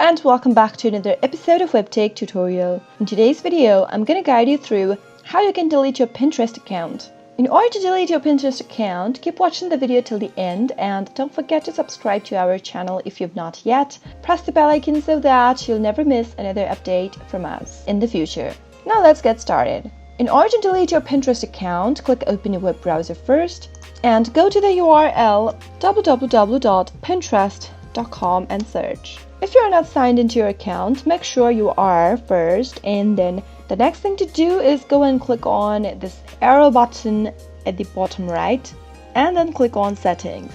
and welcome back to another episode of WebTech Tutorial. In today's video, I'm going to guide you through how you can delete your Pinterest account. In order to delete your Pinterest account, keep watching the video till the end and don't forget to subscribe to our channel if you've not yet. Press the bell icon so that you'll never miss another update from us in the future. Now let's get started. In order to delete your Pinterest account, click open your web browser first and go to the URL www.pinterest.com and search. If you're not signed into your account, make sure you are first, and then the next thing to do is go and click on this arrow button at the bottom right and then click on settings.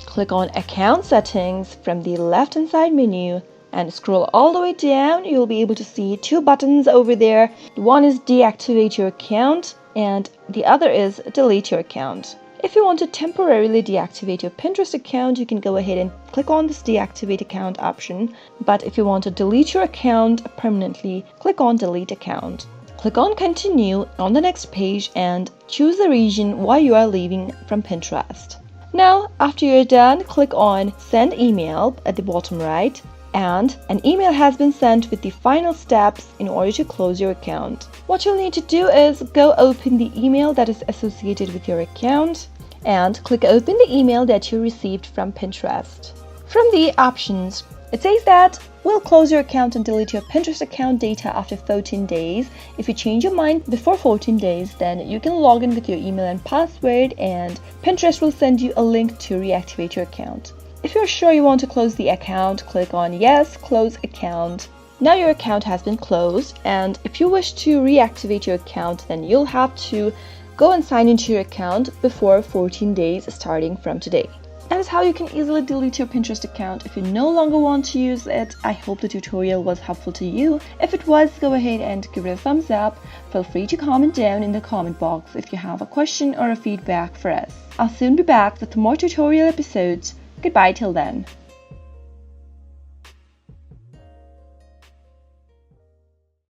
Click on account settings from the left hand side menu and scroll all the way down. You'll be able to see two buttons over there. One is deactivate your account and the other is delete your account. If you want to temporarily deactivate your Pinterest account, you can go ahead and click on this deactivate account option. But if you want to delete your account permanently, click on delete account. Click on continue on the next page and choose the reason why you are leaving from Pinterest. Now, after you're done, click on send email at the bottom right, and an email has been sent with the final steps in order to close your account. What you'll need to do is go open the email that is associated with your account and click open the email that you received from Pinterest. From the options, it says that we'll close your account and delete your Pinterest account data after 14 days. If you change your mind before 14 days, then you can log in with your email and password and Pinterest will send you a link to reactivate your account. If you're sure you want to close the account, click on yes, close account. Now your account has been closed, and if you wish to reactivate your account, then you'll have to go and sign into your account before 14 days starting from today. That is how you can easily delete your Pinterest account if you no longer want to use it. I hope the tutorial was helpful to you. If it was, go ahead and give it a thumbs up. Feel free to comment down in the comment box if you have a question or a feedback for us. I'll soon be back with more tutorial episodes. Goodbye till then.